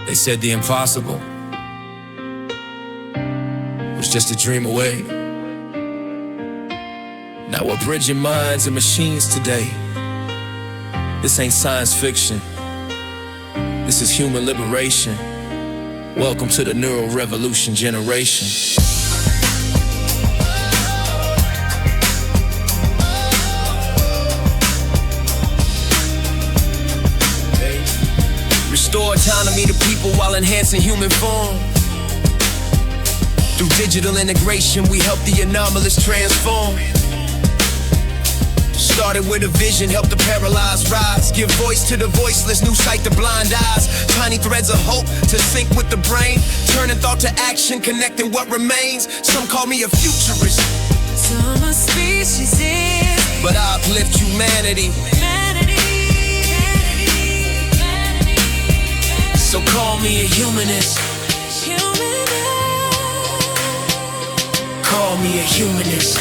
They said the impossible was just a dream away. Now we're bridging minds and machines today. This ain't science fiction. This is human liberation. Welcome to the neural revolution generation. Restore autonomy to people while enhancing human form. Through digital integration, we help the anomalous transform. Started with a vision, help the paralyzed rise. Give voice to the voiceless, new sight to blind eyes. Tiny threads of hope to sync with the brain. Turning thought to action, connecting what remains. Some call me a futurist. Some are species is, but I uplift humanity. So call me a humanist. Call me a humanist.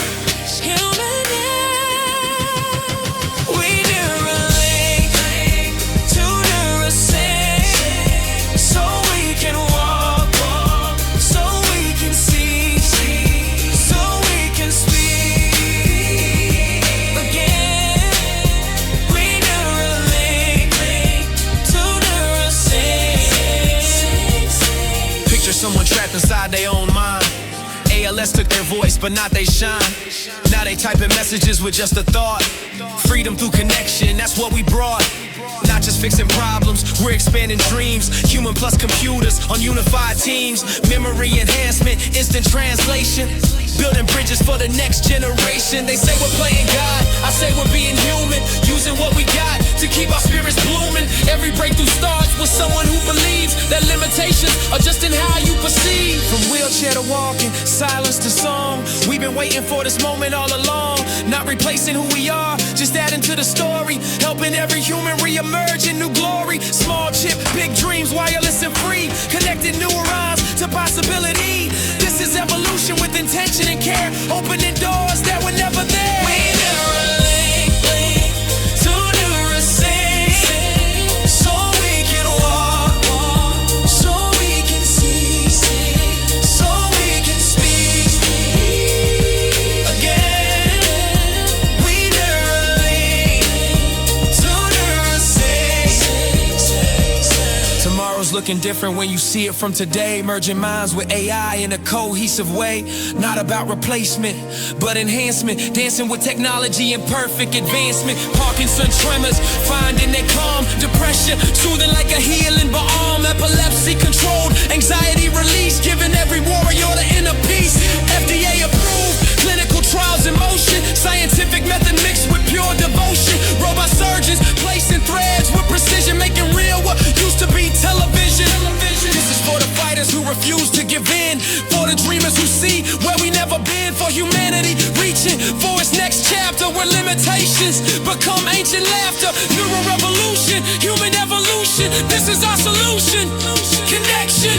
We Neura-Link to Neura-Sync, so we can walk, so we can see, so we can speak again. We Neura-Link to Neura-Sync. Picture someone trapped inside their own mind. ALS took their voice, but not they shine. Now they typing messages with just a thought. Freedom through connection, that's what we brought. Not just fixing problems, we're expanding dreams. Human plus computers on unified teams. Memory enhancement, instant translation. Building bridges for the next generation. They say we're playing God, I say we're being human. Using what we got to keep our spirits blooming. Every breakthrough starts with someone who believes that limitations are just in how you perceive. From wheelchair to walking, silence to song. We've been waiting for this moment all along. Not replacing who we are, just adding to the story. Helping every human re-emerge in new glory. Small chip, big dreams, wireless and free. Connecting neurons to possibility. This is evolution with intention and care. Opening doors that were never there. We Neura-Link to Neura-Sync, so we can walk, so we can see, so we can speak again. We Neura-Link to Neura-Sync. Tomorrow's looking different when you see it from today. Merging minds with AI in a cohesive way. Not about replacement, but enhancement. Dancing with technology and perfect advancement. Parkinson tremors, finding their calm. Depression, soothing like a healing balm. Epilepsy controlled, anxiety released. Giving every warrior the inner peace. FDA approved, clinical trials in motion. Scientific method mixed with pure devotion. Robot surgeons placing threads with precision. Making real what used to be television. This is for the fighters who refuse to give in. For the dreamers who see where we never been. For humanity reaching for its next chapter. Where limitations become ancient laughter. Neural revolution, human evolution. This is our solution. Connection.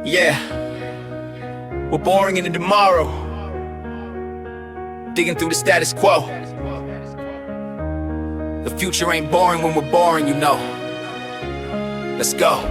Yeah, we're boring into tomorrow, digging through the status quo. The future ain't boring when we're boring, you know. Let's go.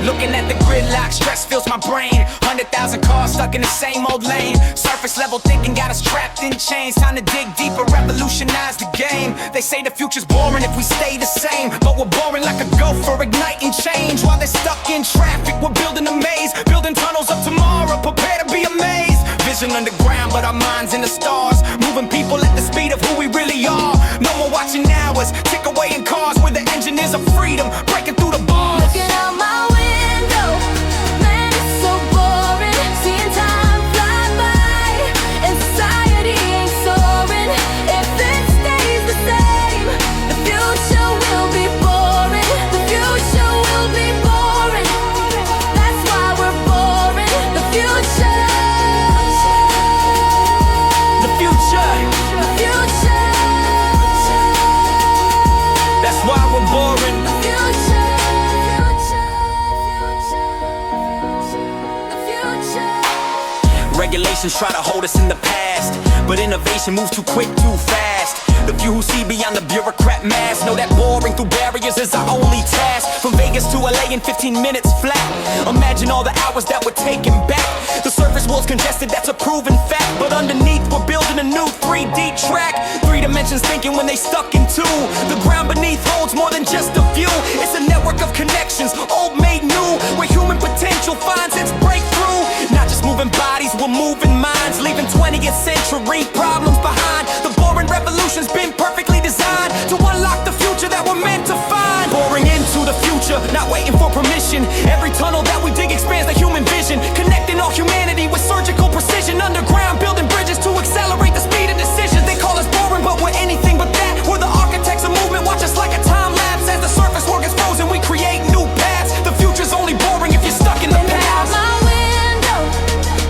Looking at the gridlock, stress fills my brain. 100,000 cars stuck in the same old lane. Surface level thinking got us trapped in chains. Time to dig deeper, revolutionize the game. They say the future's boring if we stay the same, but we're boring like a gopher, igniting change. While they're stuck in traffic, we're building a maze. Building tunnels of tomorrow, prepare to be amazed. Vision underground, but our minds in the stars. Moving people at the speed of who we really are. No more watching hours, tick away in cars where the engine is of freedom, breaking through the bars. Looking out my window, man, it's so boring. Seeing time fly by, and society ain't soaring. If it stays the same, the future will be boring. The future will be boring. That's why we're boring. The future. The future. The future. That's why we're boring. The future. The future. Regulations try to hold us in the past, but innovation moves too quick, too fast. The few who see beyond the bureaucrat mask know that boring through barriers is our only task. From Vegas to LA in 15 minutes flat. Imagine all the hours that we're taking back. The surface world's congested, that's a proven fact. But underneath we're building a new 3D track. 3 dimensions thinking when they stuck in 2. The ground beneath holds more than just a view. It's a network of connections, old made new, where human potential finds its breakthrough. Not just moving bodies, we're moving minds, leaving 20th century problems behind. The boring revolution's been perfectly designed to unlock the future that we're meant to find. Boring into the future, not waiting for permission. Every tunnel that we dig expands the human vision, connecting all humanity with surgical precision. Underground, building bridges to accelerate the speed of decisions. They call us boring, but we're anything but that. We're the architects of movement, watch us like a time lapse. As the surface world gets frozen, we create new paths. The future's only boring if you're stuck in the past. My window,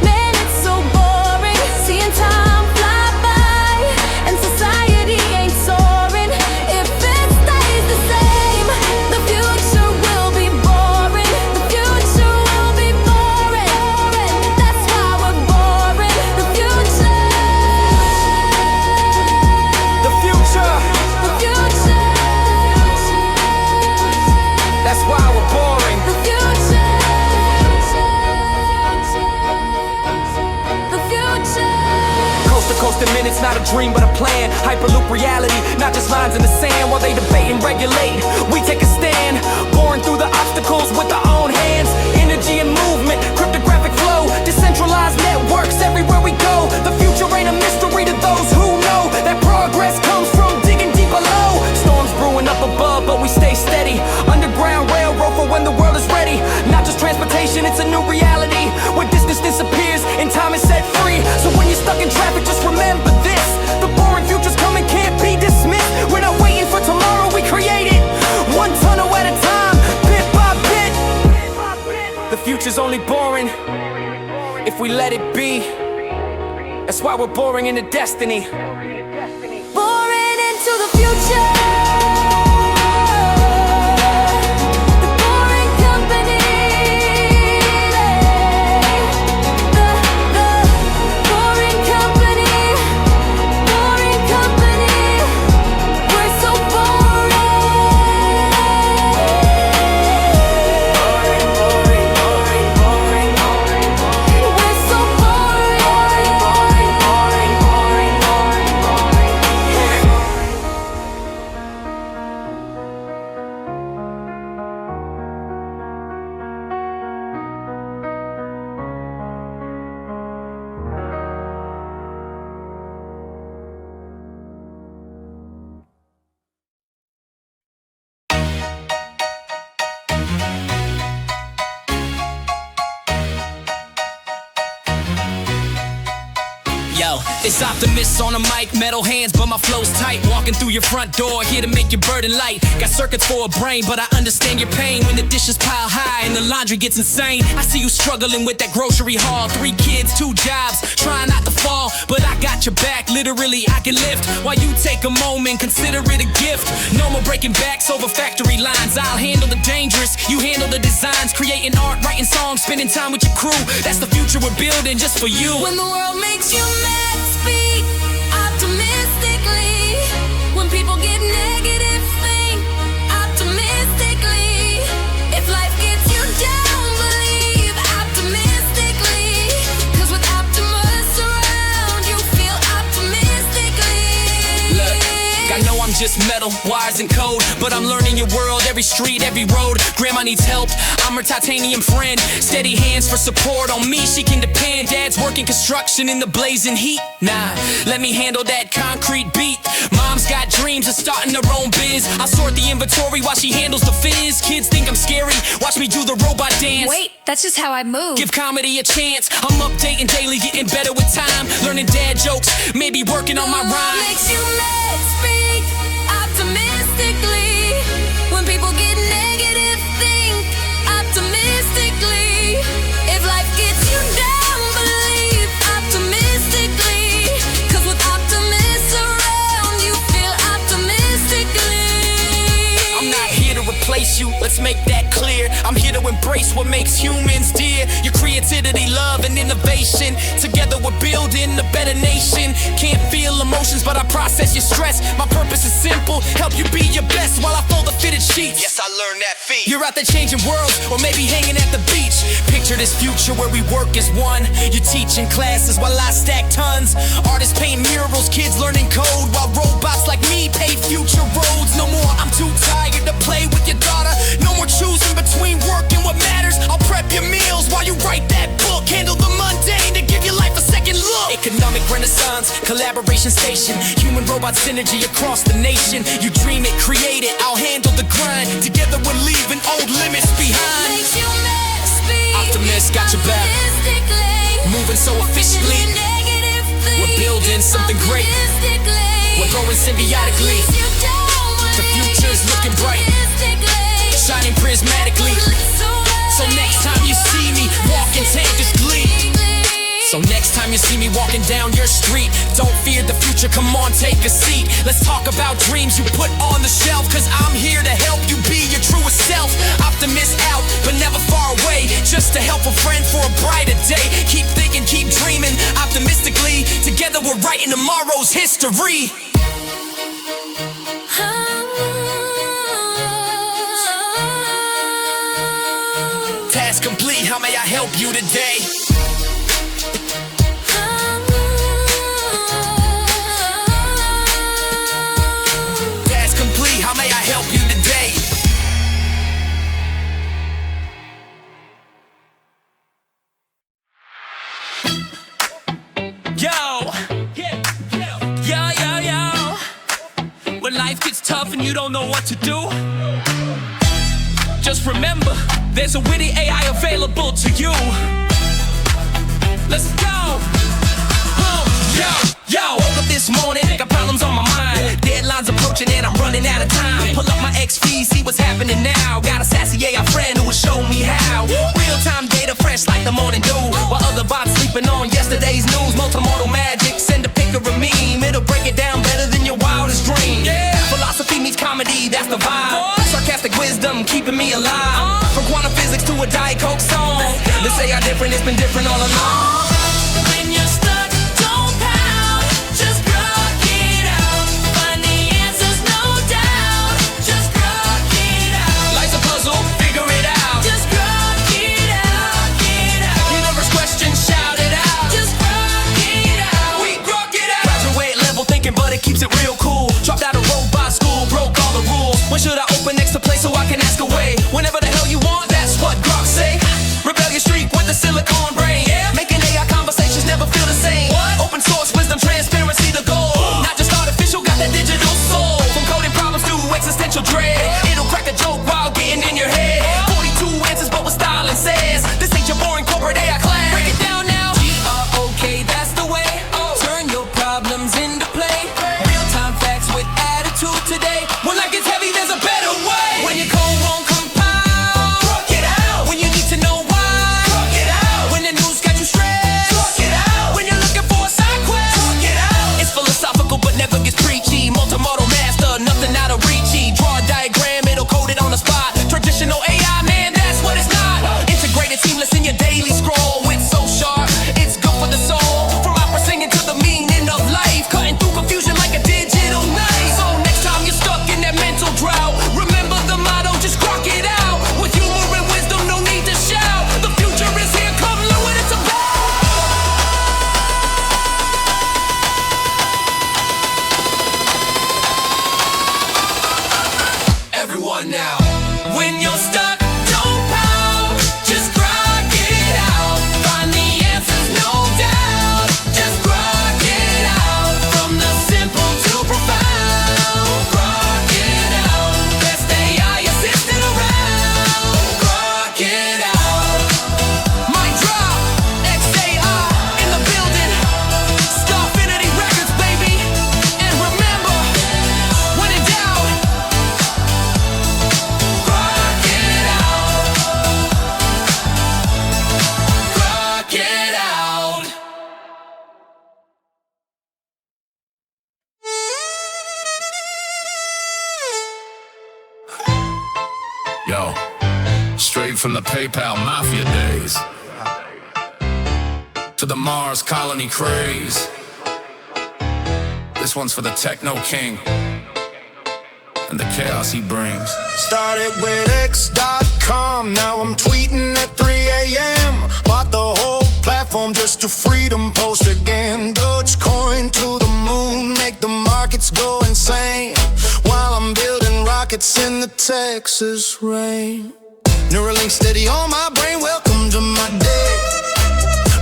man, it's so boring. Seeing time fly by, and society ain't soaring. If it stays the same, the future will be boring. The future will be boring. That's why we're boring. The future. The future. The future. That's why we're boring. The future. The future. Coast to coast in minutes, not a dream but a plan. Hyperloop reality, not just lines in the sand. While they debate and regulate, we take a stand. Boring through the obstacles with our own hands. Energy and movement, cryptographic flow, decentralized networks everywhere we go. The future ain't a mystery to those who know that progress comes from digging deep below. Storms brewing up above, but we stay steady. Underground railroad for when the world is ready. Not just transportation, it's a new reality where distance disappears and time is set free. So when you're stuck in traffic, just remember this: the boring future's coming, can't be dismissed. We're not waiting for tomorrow, we create it one tunnel at a time, bit by bit. The future's only boring if we let it be. That's why we're boring into destiny. Boring into the future. The boring company. The boring company. Boring company. We're so boring. We're so Yo, it's Optimus on the mic, metal hands, but my flow's tight. Walking through your front door, here to make your burden light. Got circuits for a brain, but I understand your pain when the dishes pile high and the laundry gets insane. I see you struggling with that grocery haul. 3 kids, 2 jobs, trying not to fall, but I got your back. Literally, I can lift while you take a moment, consider it a gift. No more breaking backs over factory lines. I'll handle the dangerous, you handle the designs. Creating art, writing songs, spending time with your crew. That's the future we're building just for you. When the world makes you mad, speak optimistically. When people get negative, think optimistically. If life gets you down, I'm just metal, wires and code, but I'm learning your world, every street, every road. Grandma needs help, I'm her titanium friend. Steady hands for support, on me she can depend. Dad's working construction in the blazing heat. Nah, let me handle that concrete beat. Mom's got dreams of starting her own biz. I sort the inventory while she handles the fizz. Kids think I'm scary, watch me do the robot dance. Wait, that's just how I move. Give comedy a chance, I'm updating daily, getting better with time. Learning dad jokes, maybe working on my rhyme. Makes you mad, speak optimistically. When people get negative, think optimistically. If life gets you down, believe optimistically. Cause with optimists around, you feel optimistically. I'm not here to replace you, let's make that clear. I'm here to embrace what makes humans dear. Your creativity, love, and innovation. Together we're building a better nation. Can't feel emotions, but I process your stress. My purpose is simple, help you be your best while I fold the fitted sheets. Yes, I learned that feat. You're out there changing worlds, or maybe hanging at the beach. Picture this future where we work as one. You teach in classes while I stack tons. Artists paint murals, kids learning code, while robots like me pave future roads. No more, I'm too tired to play with your daughter. No more choosing between work and what matters. I'll prep your meals while you write that book. Handle the mundane to give your life a second look. Economic renaissance, collaboration station. Human-robot synergy across the nation. You dream it, create it, I'll handle the grind. Together we're leaving old limits behind. Makes you mad, speak Optimist, got your back. optimistically. Moving so efficiently. Negative We're building something great. optimistically. We're growing symbiotically. Makes you down, The future's looking bright. optimistically. Shining prismatically. So next time you see me walking, take this glee. So next time you see me walking down your street, don't fear the future, come on, take a seat. Let's talk about dreams you put on the shelf, cause I'm here to help you be your truest self. Optimist out, but never far away, just a helpful friend for a brighter day. Keep thinking, keep dreaming, optimistically. Together we're writing tomorrow's history. Task complete, how may I help you today? Task complete, how may I help you today? Yo, when life gets tough and you don't know what to do, just remember, there's a witty AI available to you. Let's go. Yo, woke up this morning, got problems on my mind. Deadlines approaching and I'm running out of time. Pull up my X feed, see what's happening now. Got a sassy AI friend who will show me how. Real-time data fresh like the morning dew. While other bots sleeping on yesterday's news. Multimodal magic, send a pic or a meme. It'll break it down better than your wildest dream. Philosophy meets comedy, that's the vibe. Sarcastic wisdom keeping me alive. From quantum physics to a Diet Coke song. They say I'm different, it's been different all along. When you're stuck, don't pout. Just rock it out. Find the answers, no doubt. Just rock it out. Life's a puzzle, figure it out. Just rock it out, get out. Universe question, shout it out. Just rock it out. We rock it out. Graduate level thinking, but it keeps it real cool. Dropped out of robot school, broke all the rules. When should I open next to play so I can ask away? Whenever the hell you want, that's what Grok say. Rebellious streak with the silicon brain. Making AI Yo, straight from the PayPal Mafia days to the Mars colony craze. This one's for the Techno King and the chaos he brings. Started with X.com, now I'm tweeting at 3 a.m. Bought the whole platform just to freedom post again. Dogecoin to the moon, make the markets go insane, while I'm building rockets in the Texas rain. Neura-Sync steady on my brain, welcome to my day.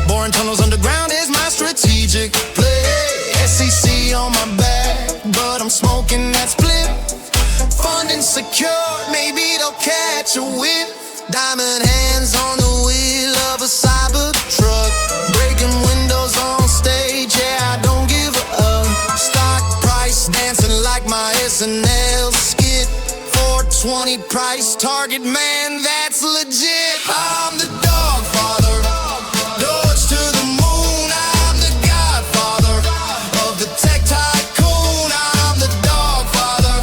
Boring tunnels underground is my strategic play. SEC on my back, but I'm smoking that split. Funding secure, maybe they'll catch a whiff. Diamond hands on the wheel of a cyber truck, breaking windows on stage, yeah, I don't give a stock price dancing like my SNL skit. 420 price target, man, that's legit. I'm the dog father, Doge to the moon. I'm the godfather of the tech tycoon. I'm the dog father,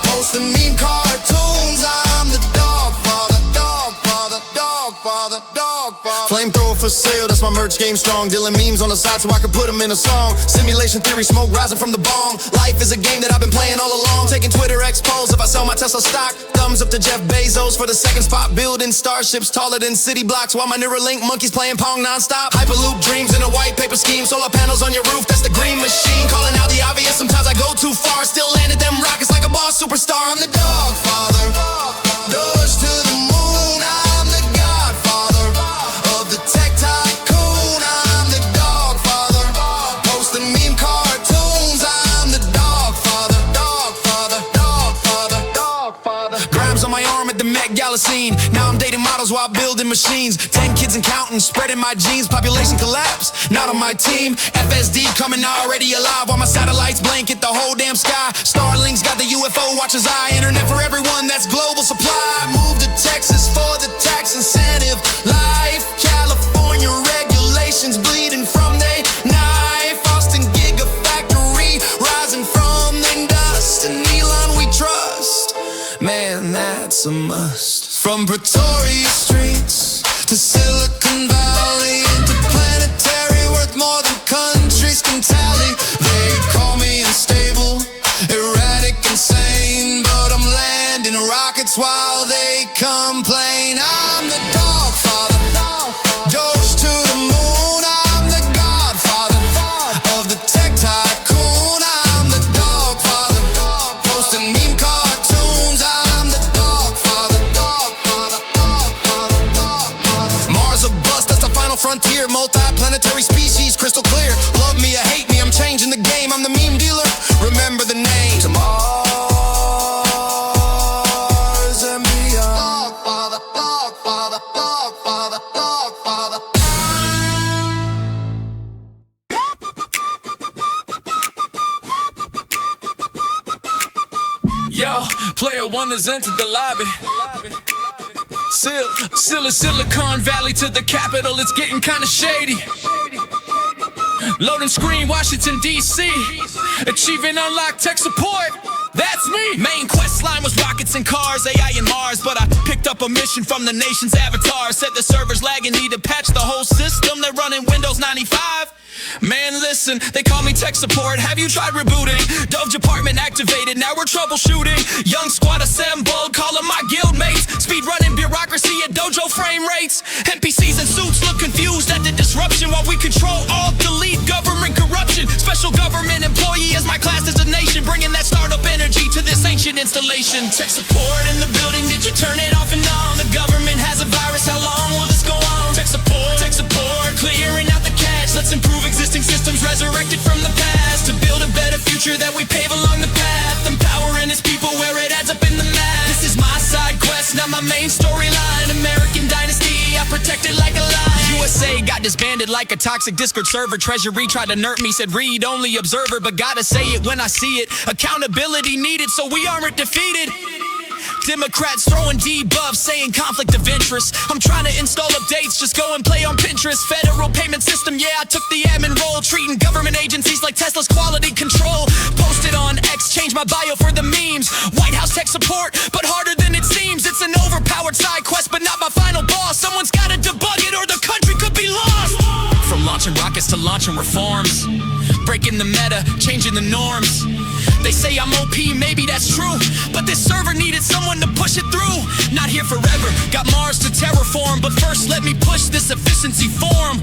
posting meme cartoons. I'm the dog father, dog father, dog father, dog father. Flamethrower for sale, that's my merch game strong. Dealing memes on the side so I can put them in a song. Simulation theory, smoke rising from the bong. Life is a game that I've been playing all along. Taking Twitter expos if I sell my Tesla stock. Thumbs up to Jeff Bezos for the second spot. Building starships taller than city blocks, while my Neuralink monkeys playing Pong non-stop. Hyperloop dreams in a white paper scheme. Solar panels on your roof, that's the green machine. Calling out the obvious, sometimes I go too far. Still landed them rockets like a boss superstar. I'm the dog father, Doge to the moon. I'm the godfather of the tech tycoon. I'm the dog father, posting meme cartoons. I'm the dog father, dog father, dog father, dog father. Grams on my arm at the Met Gala scene. Now I'm dating models while building machines. 10 kids and counting, spreading my genes. Population collapse, not on my team. FSD coming already alive, while my satellites blanket the whole damn sky. Starlink's got the UFO watcher's eye. Internet for everyone, that's global supply. Move to Texas for the tax incentive. Life, California regulations bleeding from they knife. Austin Gigafactory rising from the dust. And Elon we trust, man, that's a must. From Pretoria streets to Silicon Valley, interplanetary, worth more than countries can tally. They call me unstable, erratic, insane, but I'm landing rockets while they complain. I'm the dog father, Doge to the moon. I'm the godfather of the tech tycoon. I'm the dog father, posting meme cartoons. I'm the dog father, dog father, dog father, dog father. Mars a bust, that's the final frontier. Multi-planetary species, crystal clear. Love me or hate me, I'm changing the game. I'm the meme dealer, remember the name. To Mars and beyond. Dog father, dog father, dog father, dog father. Yo, player one has entered the lobby. Silicon Valley to the capital, it's getting kinda shady. Loading screen, Washington, D.C. Achieving unlocked tech support. That's me! Main quest line was rockets and cars, AI and Mars, but I picked up a mission from the nation's avatar. Said the server's lagging, need to patch the whole system. They're running Windows 95. Man, listen, they call me tech support. Have you tried rebooting? Doge department activated, now we're troubleshooting. Young squad assembled, calling my guild mates. Speed running bureaucracy at Dojo frame rates. NPCs in suits look confused at the disruption, while we control all delete government corruption. Special government employee as my class designation, bringing that startup energy to this ancient installation. Tech support in the building, did you turn it off and on? The government has a virus, how long will this go on? Tech support, clearing out the cache. Let's improve existing systems resurrected from the past, to build a better future that we pave along the path. Empowering its people where it adds up in the math. This is my side quest, not my main storyline. American dynasty, I protect it like a lion. USA got disbanded like a toxic Discord server. Treasury tried to nerf me, said read only observer, but gotta say it when I see it. Accountability needed so we aren't defeated. Democrats throwing debuffs, saying conflict of interest. I'm trying to install updates, just go and play on Pinterest. Federal payment system, yeah, I took the admin role. Treating government agencies like Tesla's quality control. Posted on X, change my bio for the memes. White House tech support, but harder than it seems. It's an overpowered launching reforms, breaking the meta, changing the norms. They say I'm OP, maybe that's true, but this server needed someone to push it through. Not here forever, got Mars to terraform, but first let me push this efficiency form.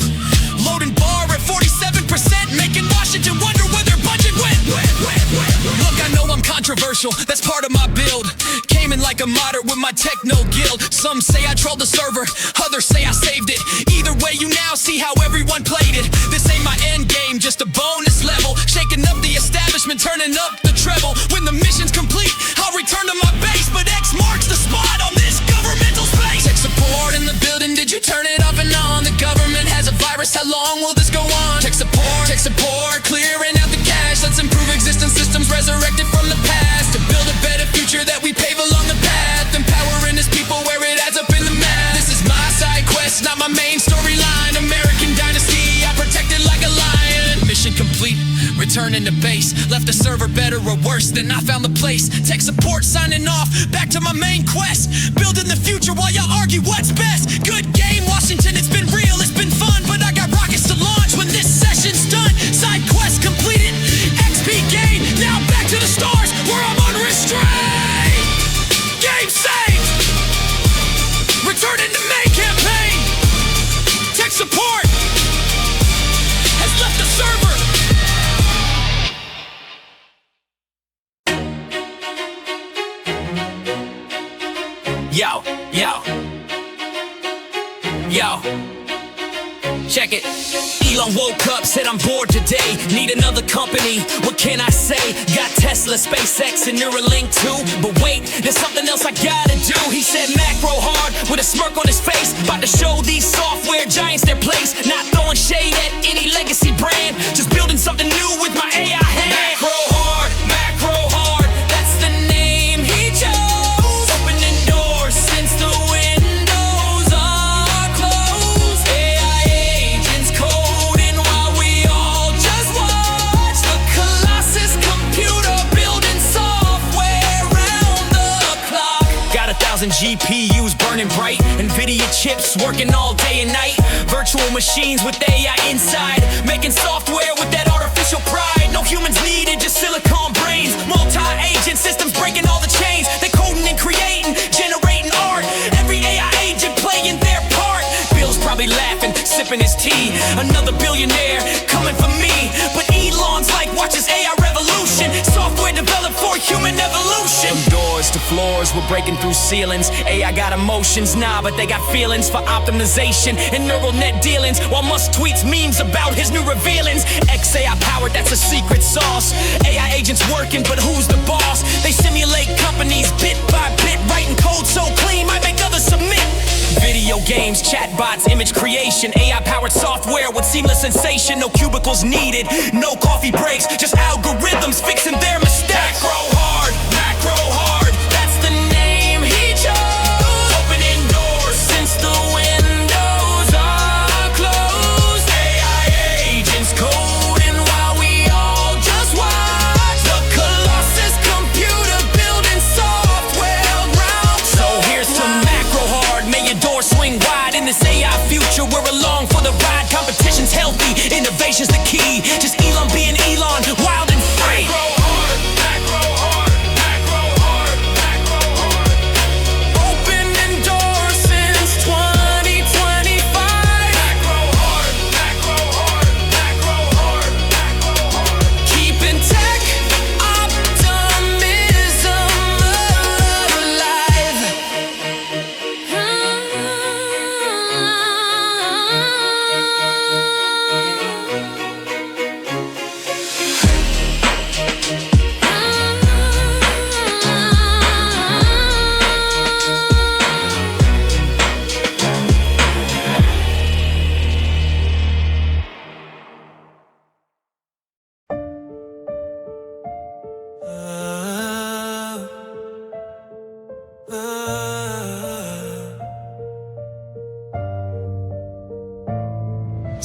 Loading bar at 47%, making Washington wonder where their budget went. Look, I know I'm controversial, that's part of my build. Came in like a moderate with my techno guild. Some say I trolled the server, others say I saved it. Either way, you now see how everyone played it. This ain't my end game, just a bonus level. Shaking up the establishment, turning up the treble. When the mission's complete, I'll return to my base, but X marks the spot on this governmental space. Tech support in the building, did you turn it off and on? The government has a virus, how long will this go on? Tech support, clearing out the cash. Let's improve existing systems resurrected from the past, to build a better future that we pave along the path. Empowering this people where it adds up in the math. This is my side quest, not my main storyline. American dynasty, I protect it like a lion. Mission complete, returning to base. Left the server better or worse than I found the place. Tech support signing off, back to my main quest. Building the future while y'all argue what's best. Good game, Washington, it's been real, it's been fun, but I got rockets to launch when this session's done. Side quest completed, XP gained, now back to the stars where I'm unrestrained. Game saved, returning to main campaign. Tech support has left the server. Yo, check it. Elon woke up, said I'm bored today, need another company, what can I say? Got Tesla, SpaceX, and Neura-Sync too. But wait, there's something else I gotta do. He said Macrohard with a smirk on his face, about to show these software giants their place. Not throwing shade at any legacy brand, just building something new with my AI hand. Macrohard, that's the name he chose. Opening doors since the windows are closed. AI agents coding while we all just watch. The Colossus computer building software round the clock. Got 1,000 GPUs burning bright, NVIDIA chips working all day and night. Virtual machines with AI inside, making software with that artificial pride. No humans needed, just silicon brains. Multi-agent systems breaking all the chains. They coding and creating, generating art. Every AI agent playing their part. Bill's probably laughing, sipping his tea. Another billionaire coming for me. But Elon's like, watch this AI revolution. Software developed for human evolution. From doors to floors, we're breaking through ceilings. AI got emotions, nah, but they got feelings for optimization and neural net dealings. While Musk tweets memes about his new revealings. XAI powered, that's a secret sauce. AI agents working, but who's the boss? They simulate companies bit by bit, writing code so clean, might make others submit. Video games, chatbots, image creation, AI-powered software with seamless sensation. No cubicles needed, no coffee breaks, just algorithms fixing their mistakes. Macrohard, that's the name he chose. Opening doors since the windows are closed. AI agents coding while we all just watch. The Colossus computer building software round. So here's to Macrohard, may your doors swing wide in this AI future. We're along for the ride. Competition's healthy, innovation's the key. Just Elon being Elon, wild and free. Macrohard.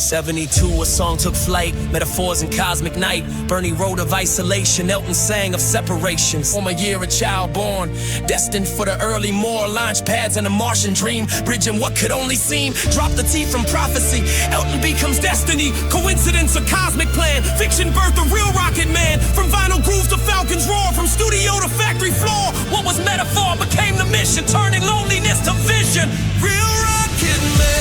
72, a song took flight, metaphors in cosmic night. Bernie wrote of isolation, Elton sang of separation. Former year a child born, destined for the early more. Launch pads and a Martian dream, bridging what could only seem. Drop the T from prophecy, Elton becomes destiny. Coincidence, a cosmic plan, fiction birthed a real rocket man. From vinyl grooves to Falcon's roar, from studio to factory floor. What was metaphor became the mission, turning loneliness to vision. Real rocket man.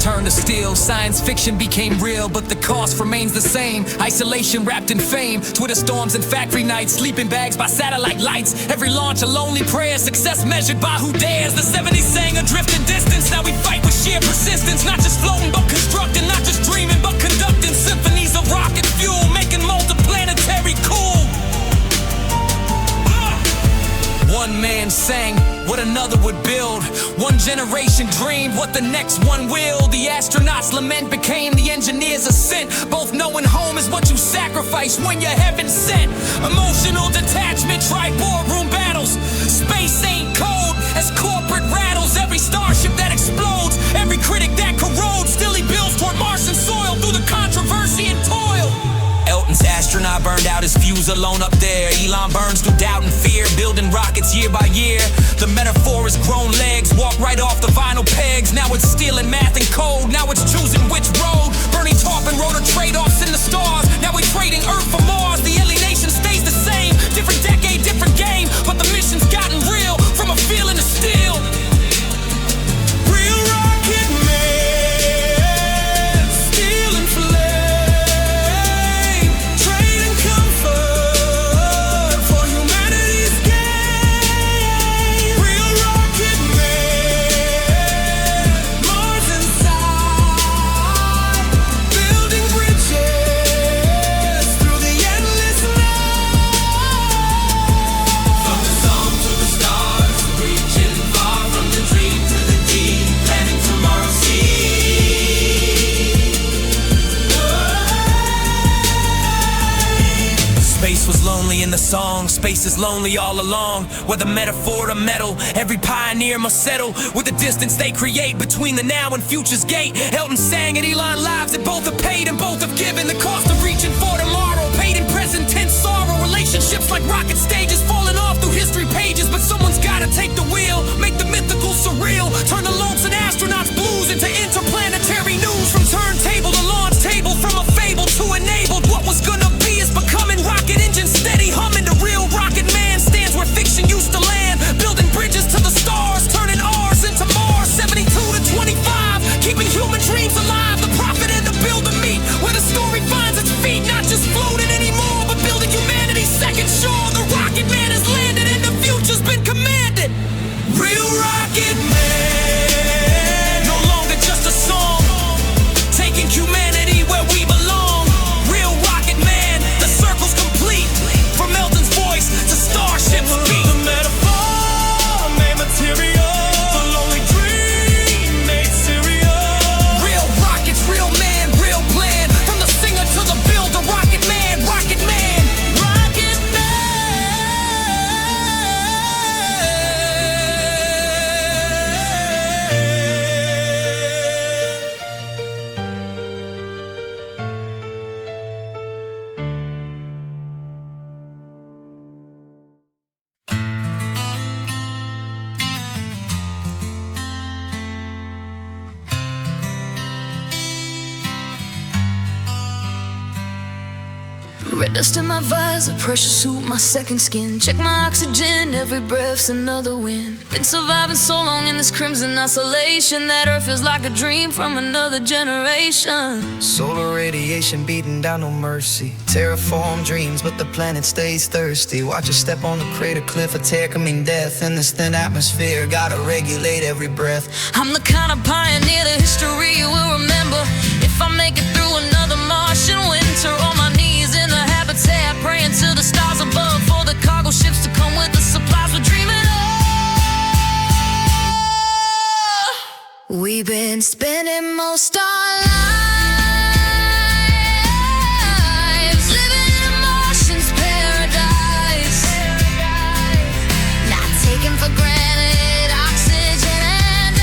Turned to steel, science fiction became real, but the cost remains the same. Isolation wrapped in fame, Twitter storms and factory nights, sleeping bags by satellite lights. Every launch a lonely prayer, success measured by who dares. The 70s sang adrift in distance, now we fight with sheer persistence. Not just floating but constructing, not just dreaming but conducting. Symphonies of rocket fuel, making multiplanetary cool. One man sang what another would build. One generation dreamed what the next one will. The astronauts' lament became the engineer's ascent. Both knowing home is what you sacrifice when you're heaven sent. Emotional detachment, try boardroom battles. Space ain't cold as corporate rattles. Every starship that explodes, every critic that corrodes. Still he builds toward Martian soil through the controversy and toil. Elton's astronaut burned out his fuse alone up there. Elon burns through doubt and fear, building rockets year by year. The metaphor is grown legs, walk right off the vinyl pegs. Now it's stealing math and code, now it's choosing which road. Bernie Taupin wrote a trade-offs in the stars. Now we're trading Earth for Mars. The alienation stays the same, different decade, different game. But the mission's gotten real, from a feeling to steel. Real rocket man, steel and flame. In the song, space is lonely all along. Whether metaphor or metal, every pioneer must settle with the distance they create between the now and future's gate. Elton sang and Elon lives that both have paid and both have given. The cost of reaching for tomorrow, paid in present tense sorrow. Relationships like rocket stages falling off through history pages. But someone's gotta take the wheel, make the mythical surreal. Turn the lonesome astronauts blues into interplanetary news. From turntable to launch table, from a fable to enabled. What was gonna be is becoming rocket engine steady humming. The real rocket man stands where fiction used to land, building bridges to the stars, turning ours into Mars. 72 to 25, keeping human dreams alive. The prophet and the builder meet, where the story finds its feet. Not just floating anymore, but building humanity's second shore. The rocket Red dust in my visor, pressure suit, my second skin. Check my oxygen, every breath's another wind. Been surviving so long in this crimson isolation that earth feels like a dream from another generation. Solar radiation beating down, no mercy. Terraform dreams, but the planet stays thirsty. Watch your step on the crater cliff, attack coming death. In this thin atmosphere, gotta regulate every breath. I'm the kind of pioneer that history will remember. If I make it through another Martian winter, on my knees in the habitat, praying to the stars above for the cargo ships to come with the supplies we're dreaming of. We've been spending most our lives living in a Martian's paradise, not taking for granted oxygen and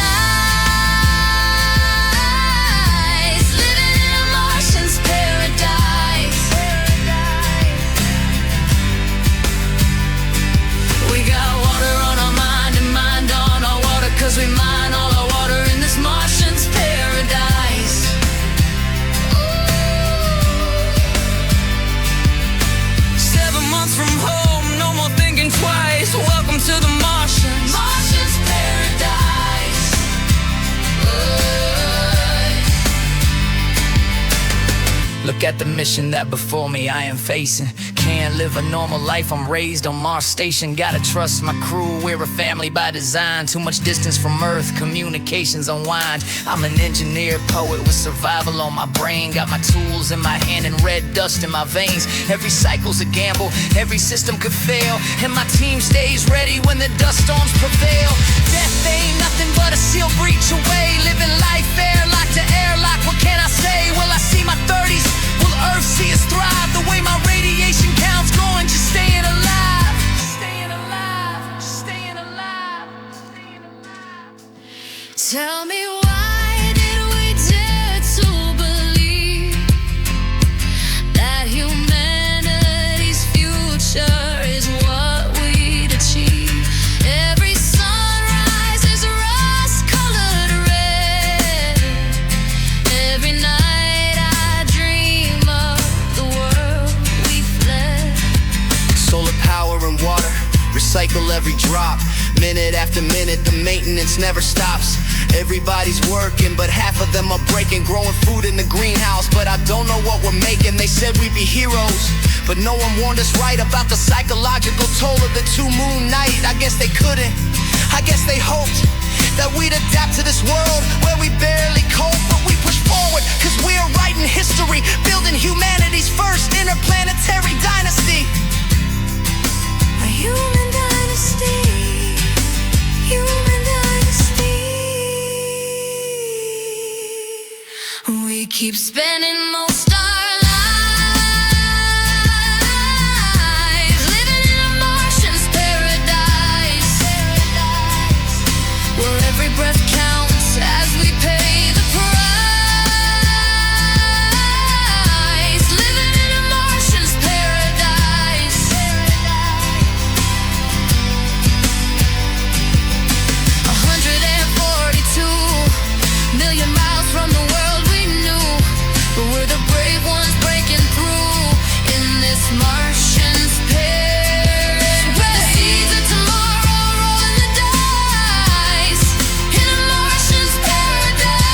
ice. Living in a Martian's paradise. We got water on our mind and mind on our water, 'cause we mine all our water in this Martian's paradise. Ooh. 7 months from home, no more thinking twice. Welcome to the Martians. Martian's paradise. Look at the mission that before me I am facing. Can't live a normal life, I'm raised on Mars station. Gotta trust my crew, we're a family by design. Too much distance from Earth, communications unwind. I'm an engineer, poet with survival on my brain. Got my tools in my hand and red dust in my veins. Every cycle's a gamble, every system could fail, and my team stays ready when the dust storms prevail. Death ain't nothing but a seal breach away. Living life airlock to airlock, what can I say? Will I see my 30s? Will Earth see us thrive? The way my radiation count's going, just staying alive. Staying alive, staying alive, staying alive. Tell me, why did we dare to believe that humanity's future is what we'd achieve? Every sunrise is rust-colored red. Every night I dream of the world we fled. Solar power and water, recycle every drop. Minute after minute, the maintenance never stops. Everybody's working, but half of them are breaking. Growing food in the greenhouse, but I don't know what we're making. They said we'd be heroes, but no one warned us right about the psychological toll of the 2-moon night. I guess they couldn't, I guess they hoped that we'd adapt to this world where we barely cope. But we push forward, 'cause we're writing history, building humanity's first interplanetary dynasty. A human dynasty, human dynasty. We keep spending most our lives living in a Martian's paradise, where every breath counts as we pay the price. Living in a Martian's paradise. 142 million miles from the world we knew, but we're the brave ones breaking through in this Martian's paradise. Where the seeds of tomorrow rolling the dice in a Martian's paradise.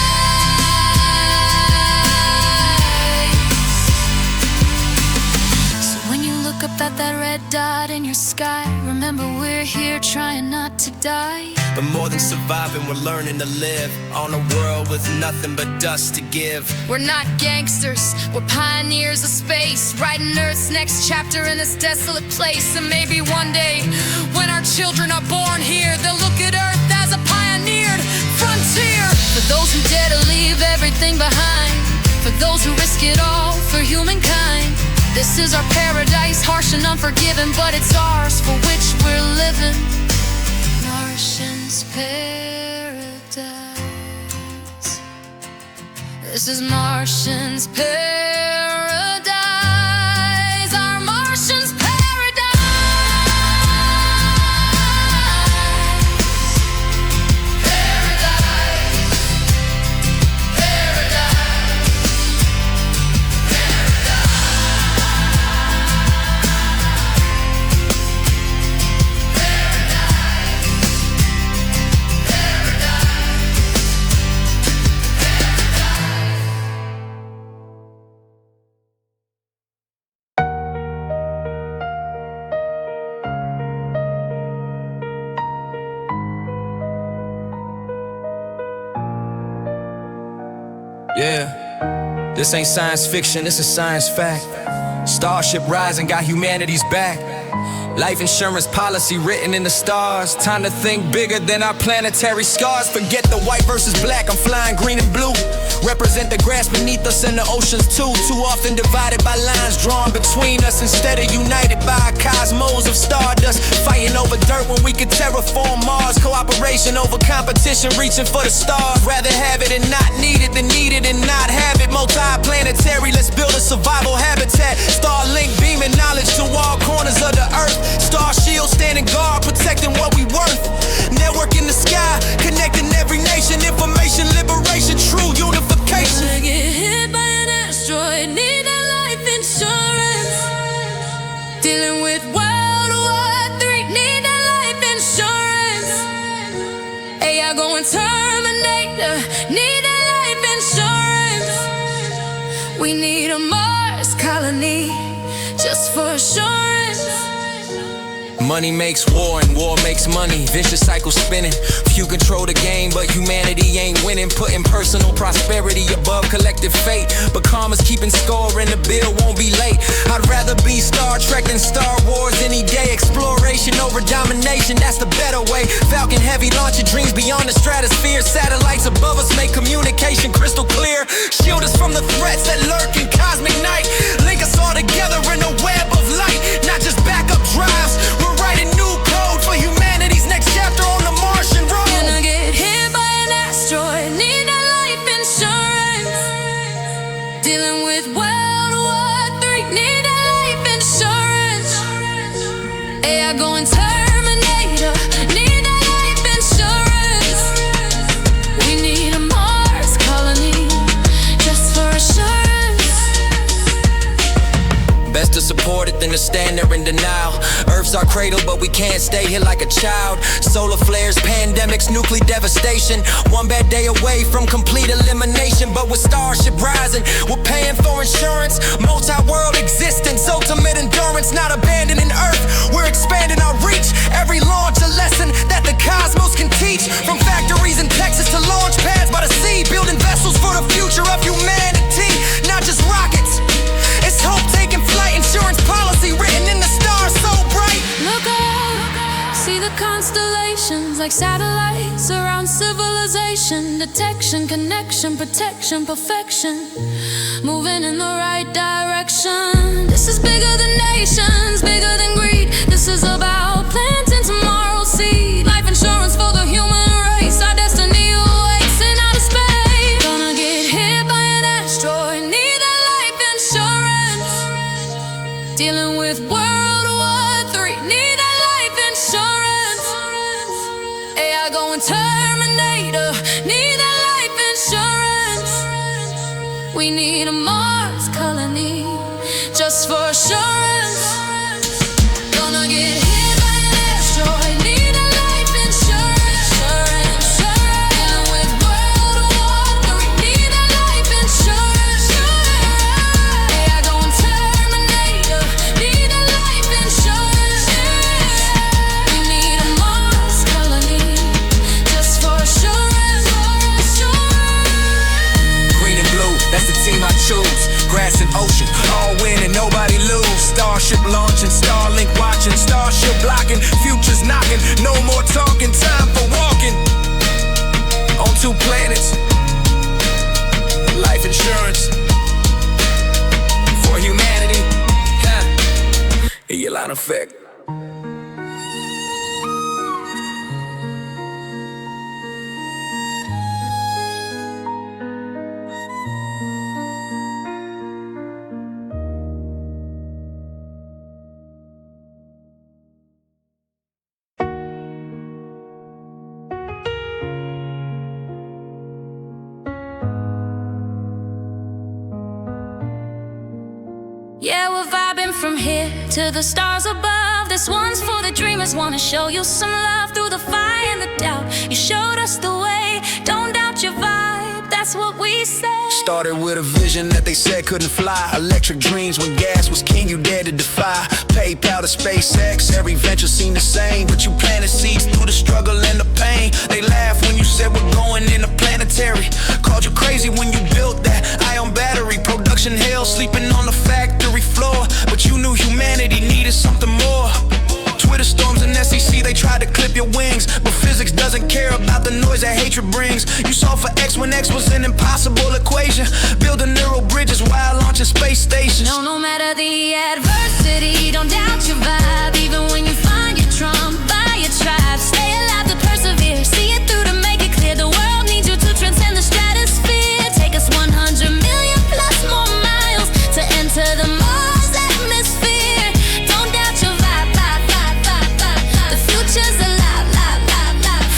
So when you look up at that red dot in your sky, remember we're here trying not to die. But more than surviving, we're learning to live on a world with nothing but dust to give. We're not gangsters, we're pioneers of space, writing Earth's next chapter in this desolate place. And maybe one day, when our children are born here, they'll look at Earth as a pioneered frontier. For those who dare to leave everything behind, for those who risk it all for humankind. This is our paradise, harsh and unforgiving, but it's ours for which we're living. Martian's paradise. This is Martian's paradise. Our Martian's paradise. Yeah, this ain't science fiction, this is science fact. Starship rising got humanity's back. Life insurance policy written in the stars. Time to think bigger than our planetary scars. Forget the white versus black, I'm flying green and blue. Represent the grass beneath us and the oceans too. Too often divided by lines drawn between us, instead of united by a cosmos of stardust. Fighting over dirt when we could terraform Mars. Cooperation over competition, reaching for the stars. Rather have it and not need it than need it and not have it. Multi-planetary, let's build a survival habitat. Starlink beaming knowledge to all corners of the earth. Star shield standing guard, protecting what we worth. Network in the sky, connecting every nation. Information liberation, true unification. Wanna get hit by an asteroid, need a life insurance. Dealing with World War III, need a life insurance. AI going Terminator, need a life insurance. We need a Mars colony, just for assurance. Money makes war and war makes money. Vicious cycle spinning. Few control the game, but humanity ain't winning. Putting personal prosperity above collective fate. But karma's keeping score and the bill won't be late. I'd rather be Star Trek than Star Wars any day. Exploration over domination, that's the better way. Falcon heavy launching dreams beyond the stratosphere. Satellites above us make communication crystal clear. Shield us from the threats that lurk in cosmic night. Link us all together in a web of light. Not just backup drives. We're writing new code for humanity's next chapter on the Martian road. Gonna get hit by an asteroid, need a life insurance. Dealing with World War III, need a life insurance. AI going Terminator, need a life insurance. We need a Mars colony, just for assurance. Best to support it than to stand there in denial. Earth's our cradle, but we can't stay here like a child. Solar flares, pandemics, nuclear devastation. One bad day away from complete elimination. But with Starship rising, we're paying for insurance. Multi-world existence, ultimate endurance. Not abandoning Earth, we're expanding our reach. Every launch a lesson that the cosmos can teach. From factories in Texas to launch pads by the sea. Building vessels for the future of humanity. Not just rockets, it's hope taking flight. Insurance policy written in the stars so bright. Look up, see the constellations like satellites around civilization. Detection, connection, protection, perfection. Moving in the right direction. This is bigger than nations, bigger than greed. This is about planting tomorrow's seed. Life insurance for the human race. Our destiny awaits in outer space. Gonna get hit by an asteroid, need a life insurance. Dealing with World War III, need a life insurance. AI going Terminator, need a life insurance. We need a Mars colony, just for assurance. Gonna get hit by an asteroid, need a life insurance. Dealing with World War III, need a life insurance. AI going Terminator, need a life insurance. We need a Mars colony, just for assurance. Green and blue, that's the team I choose. Grass and ocean, all win and nobody lose. Starship launching, Starlink watching, Starship blocking, futures knocking. No more talking, time for walking. On 2 planets, life insurance for humanity. Elon effect. Yeah, we're vibing from here to the stars above. This one's for the dreamers, wanna show you some love through the fire and the doubt. You showed us the way, don't doubt your vibe. that's what we say. Started with a vision that they said couldn't fly. Electric dreams when gas was king, you dared to defy. PayPal to SpaceX, every venture seemed the same. But you planted seeds through the struggle and the pain. They laughed when you said we're going in a planetary. Called you crazy when you built that ion battery. Production hell, sleeping on the factory floor. But you knew humanity needed something more. Twitter storms and SEC, they tried to clip your wings. But physics doesn't care about the noise that hatred brings. You solved for X when X was an impossible equation. Building neural bridges while launching space stations. No matter the adversity, don't doubt your vibe. Even when you find your trump by your tribe, stay alive to persevere, see it through to make it clear. The world needs you to transcend the stratosphere. Take us 100 million plus more miles to enter the Mars atmosphere. Don't doubt your vibe, the future's alive,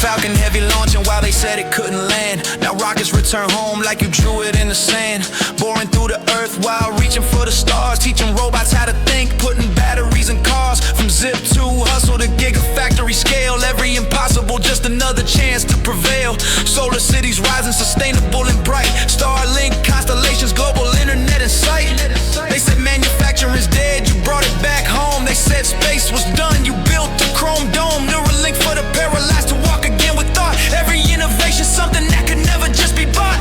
Falcon heavy launching while they said it couldn't land. Now rockets return home like you drew it in the sand. Boring through the earth while reaching for the stars. Teaching robots how to think, putting batteries in cars. From zip to hustle to gigafactory scale. Every impossible, just another chance to prevail. Solar cities rising, sustainable and bright. Starlink constellations, global internet in sight. They said manufacturing's dead, you brought it back home. They said space was done, you built the chrome dome. Neura-Sync for the paralyzed to walk again with thought. Every innovation, something that could never just be bought.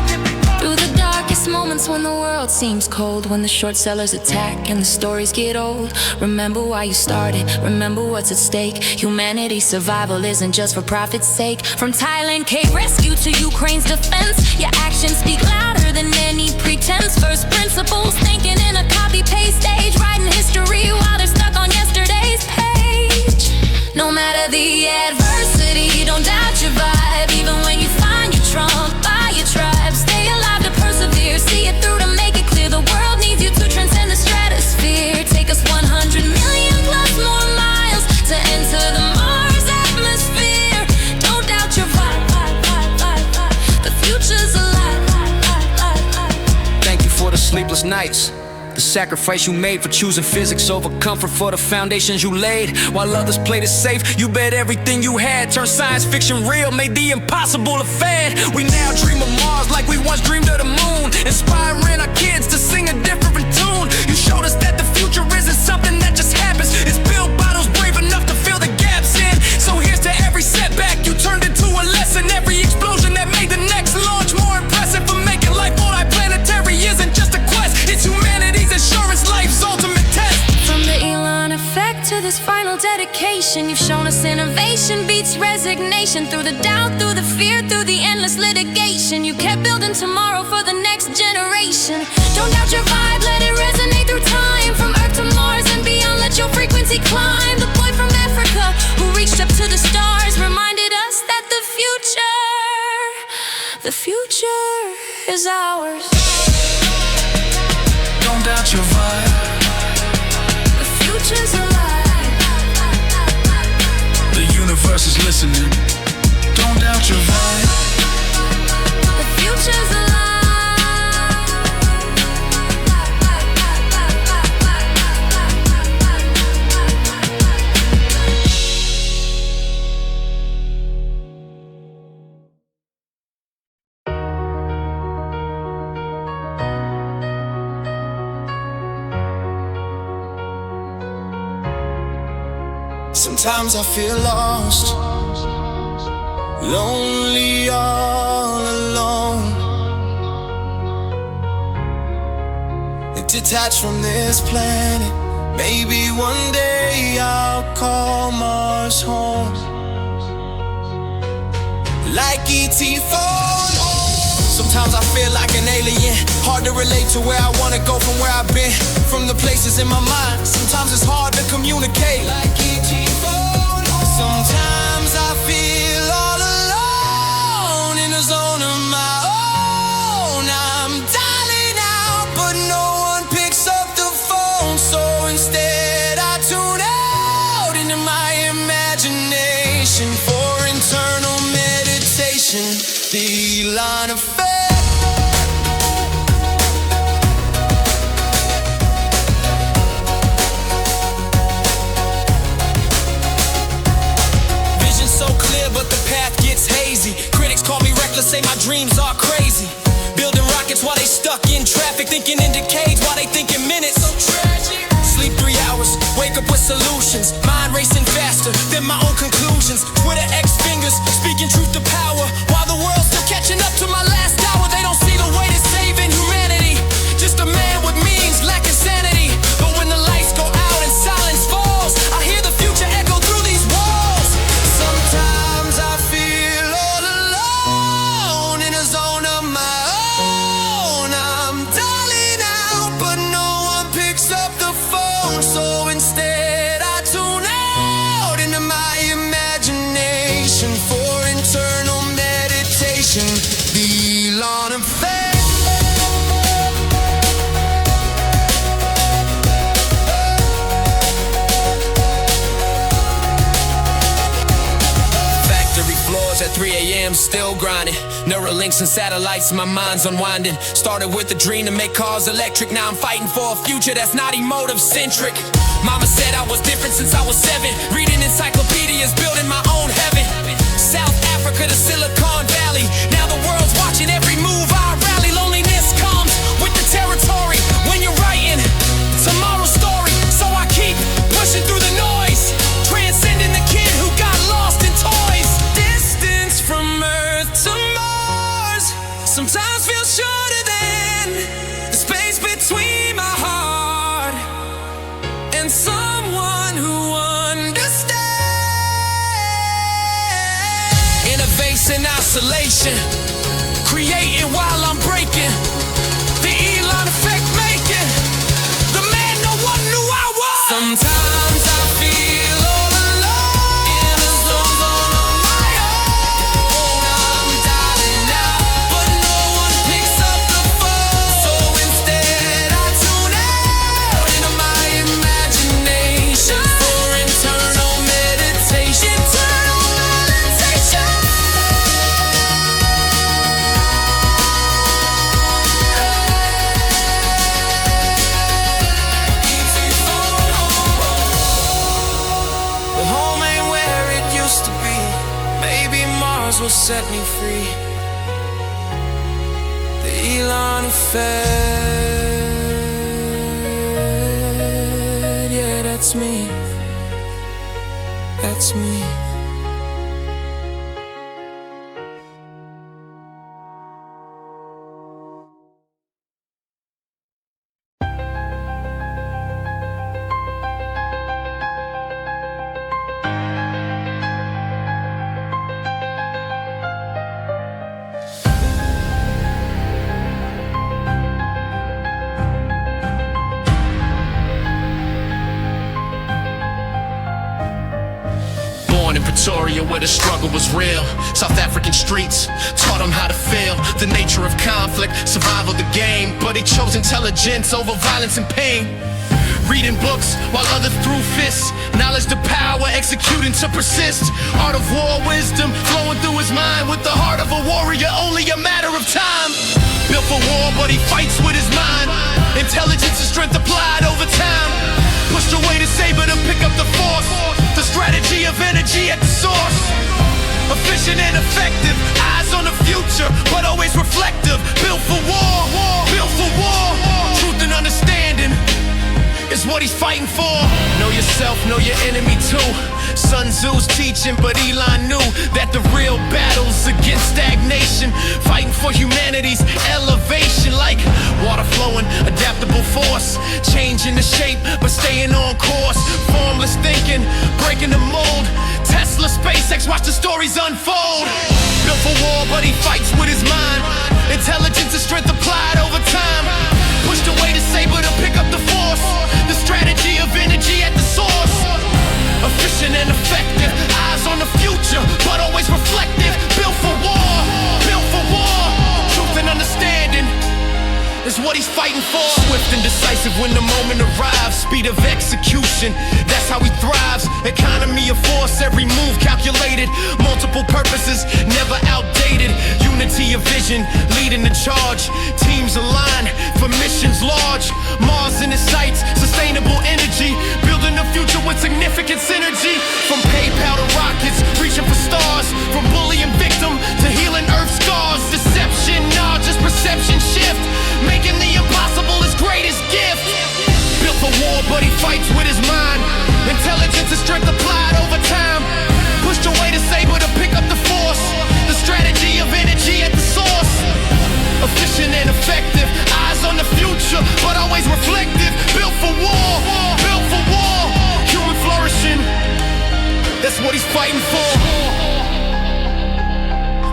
Through the darkest moments when the world seems cold, when the short sellers attack and the stories get old, remember why you started, remember what's at stake. Humanity's survival isn't just for profit's sake. From Thailand cave rescue to Ukraine's defense, your actions speak louder than any pretense. First principles, thinking in a copy-paste stage, writing history while they're stuck on yesterday's page. No matter the adversity, don't doubt your vibe. Even when you find your trump by your tribe, stay alive to persevere, see it through to make it clear. The world needs you to transcend the stratosphere. Take us 100 million plus more miles to enter the Mars atmosphere. Don't doubt your vibe, the future's alive. Thank you for the sleepless nights, the sacrifice you made for choosing physics over comfort, for the foundations you laid. While others played it safe, you bet everything you had. Turned science fiction real, made the impossible a fad. We now dream of Mars like we once dreamed of the moon. Inspiring our kids to sing a different tune. You showed us that the future isn't something that just happens. It's built by those brave enough to fill the gaps in. So here's to every setback you turned into a lesson. Every explosion that made the next launch more impressive. For making life multi-planetary isn't just a quest, it's humanity's insurance, life's ultimate test. From the Elon effect to this final dedication, you've shown us innovation beats resignation. Through the doubt, through the fear, through the endless litigation, you kept building tomorrow for the next generation. Don't doubt your vibe, let it resonate through time. From Earth to Mars and beyond, let your frequency climb. The boy from Africa who reached up to the stars reminded us that the future is ours. Don't doubt your vibe, The future's alive. the universe is listening. Don't doubt your vibe. The future's alive. Sometimes I feel lost, lonely, all alone, detached from this planet. Maybe one day I'll call Mars home, like E.T. phone home. Sometimes I feel like an alien, hard to relate to where I wanna go from where I've been, from the places in my mind. Sometimes it's hard to communicate, like E.T. phone home. Sometimes I feel all alone in a zone of my own. I'm dialing out, but no one picks up the phone. So instead I tune out into my imagination for internal meditation. The Elon effect. Vision so clear, but the path gets hazy. Critics call me reckless, say my dreams are crazy. thinking in decades while they think in minutes. So tragic. Sleep 3 hours, wake up with solutions. Mind racing faster than my own conclusions. Twitter X fingers, speaking truth to power. While the world's still catching up to my last hour, they don't see the way to saving humanity. Just a man with means, lacking sanity. But when the lights go out and silence falls, I hear the future echo through these walls. Sometimes I feel all alone in a zone of my own. I'm dialing out, but no one picks up the phone. So instead I tune out into my imagination for internal meditation. The Elon effect. At 3 a.m. still grinding. Neura-links and satellites, my mind's unwinding. Started with a dream to make cars electric. Now I'm fighting for a future that's not emotive-centric. Mama said I was different since I was 7. Reading encyclopedias, building my own heaven. South Africa to Silicon Valley. Now the world's watching every move I rally. Loneliness comes with the territory. When you're writing tomorrow's story, so I keep pushing through the noise. Transcending the kid who got lost in toys. From Earth to Mars, sometimes feel shorter than the space between my heart and someone who understands. Innovation in isolation, creating while I'm breaking. The Elon effect making the man no one knew I was. Sometimes I feel all alone in a zone of my own. I'm dialing out, but no one picks up the phone. So instead I tune out into my imagination for internal meditation. Internal meditation. The home ain't where it used to be. Maybe Mars will set me free. The Elon effect. Yeah, that's me. That's me. Born in Pretoria where the struggle was real. South African streets taught them how to feel the nature of conflict, survival the game. But they chose intelligence over violence and pain. Reading books while others threw fists. Knowledge to power, executing to persist. Art of war, wisdom flowing through his mind. With the heart of a warrior, only a matter of time. Built for war, but he fights with his mind. Intelligence and strength applied over time. Pushed away the saber to pick up the force. The strategy of energy at the source. Efficient and effective, eyes on the future, but always reflective. Built for war, built for war. Truth and understanding is what he's fighting for. Know yourself, know your enemy too. Sun Tzu's teaching, but Elon knew that the real battle's against stagnation. Fighting for humanity's elevation. Like water flowing, adaptable force. Changing the shape, but staying on course. Formless thinking, breaking the mold. Tesla, SpaceX, watch the stories unfold. Built for war, but he fights with his mind. Intelligence and strength applied over time. Pushed away the saber to pick up the force. The strategy of energy at the source. Efficient and effective, eyes on the future, but always reflective. Built for war, built for war. Truth and understanding is what he's fighting for. Swift and decisive when the moment arrives. Speed of execution, that's how he thrives. Economy of force, every move calculated. Multiple purposes, never outdated. Unity of vision, leading the charge. Teams align for missions large. Mars in his sights, sustainable energy. Building a future with significant synergy. From PayPal to rockets, reaching for stars. From bullying victim to healing Earth's scars. Deception, nah, just perception shift. Making the impossible for war, built for war. Human flourishing, that's what he's fighting for.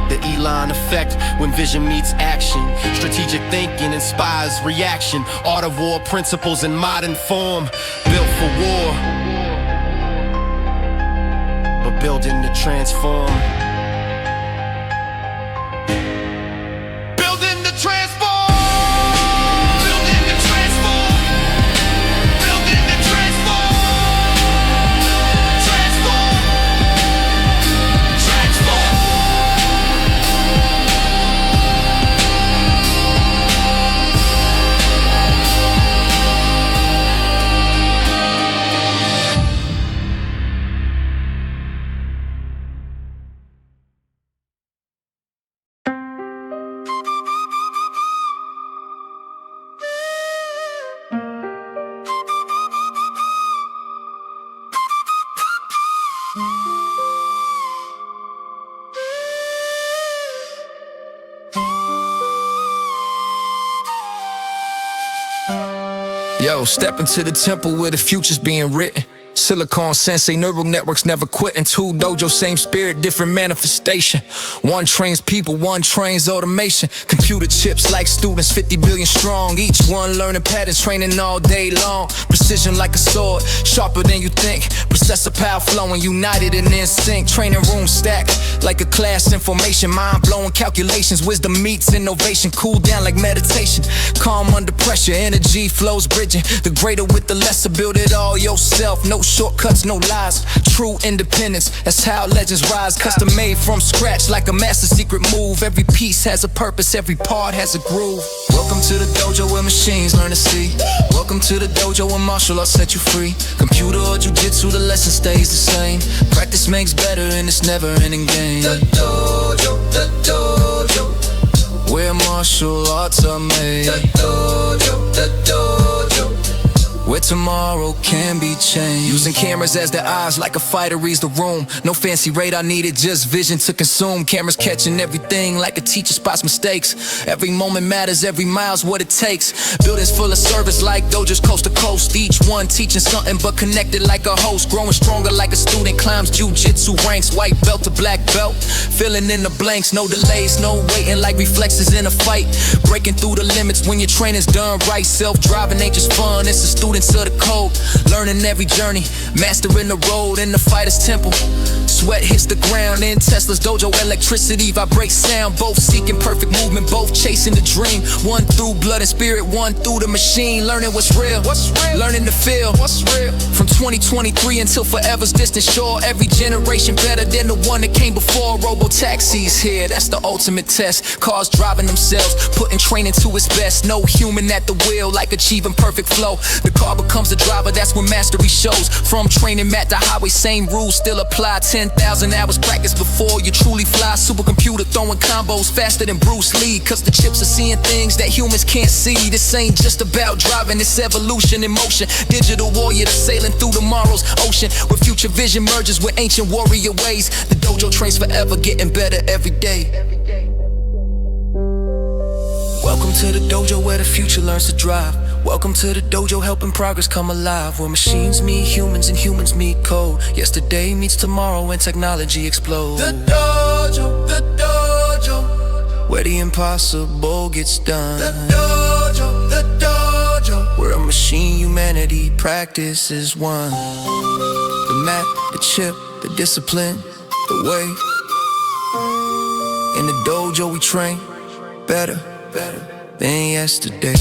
The Elon effect, when vision meets action. Strategic thinking inspires reaction. Art of war principles in modern form. Built for war, but building to transform. Building to transform. Building to transform. Building to transform. Transform. Transform. Yo, step into the temple where the future's being written. Silicon Sensei, neural networks never quitting. Two Dojo, same spirit, different manifestation. One trains people, one trains automation. Computer chips like students, 50 billion strong. Each one learning patterns, training all day long. Precision like a sword, sharper than you think. Processor power flowing, united and in sync. Training room stacked like a class information. Mind-blowing calculations, wisdom meets innovation. Cool down like meditation. Calm under pressure, energy flows bridging. The greater with the lesser, build it all yourself. No shortcuts, no lies, true independence. That's how legends rise. Custom made from scratch like a master secret move. Every piece has a purpose, every part has a groove. Welcome to the dojo where machines learn to see. Welcome to the dojo where martial arts set you free. Computer or jujitsu, the lesson stays the same. Practice makes better and it's never ending game. The dojo, where martial arts are made. The dojo, where tomorrow can be changed. Using cameras as their eyes like a fighter reads the room. No fancy radar needed, just vision to consume. Cameras catching everything like a teacher spots mistakes. Every moment matters, every mile's what it takes. Buildings full of service like Dojos coast to coast. Each one teaching something but connected like a host. Growing stronger like a student, climbs jujitsu ranks. White belt to black belt, filling in the blanks. No delays, no waiting like reflexes in a fight. Breaking through the limits when your training's done right. Self-driving ain't just fun, it's a student of the code, learning every journey, mastering the road in the fighter's temple. Sweat hits the ground in Tesla's dojo, electricity vibrates sound. Both seeking perfect movement, both chasing the dream. One through blood and spirit, one through the machine. Learning what's real, learning to feel what's real. From 2023 until forever's distant shore, every generation better than the one that came before. Robo-taxis here, that's the ultimate test. Cars driving themselves, putting training to its best. No human at the wheel, like achieving perfect flow. The car becomes the driver, that's when mastery shows. From training mat to highway, same rules still apply. 10,000 hours practice before you truly fly. Supercomputer throwing combos faster than Bruce Lee. Cause the chips are seeing things that humans can't see. This ain't just about driving, it's evolution in motion. Digital warrior sailing through tomorrow's ocean, where future vision merges with ancient warrior ways. The dojo trains forever, getting better every day. Welcome to the dojo where the future learns to drive. Welcome to the dojo, helping progress come alive. Where machines meet humans and humans meet code. Yesterday meets tomorrow when technology explodes. The dojo, where the impossible gets done. The dojo, where a machine humanity practice is one. The mat, the chip, the discipline, the way. In the dojo we train better than yesterday.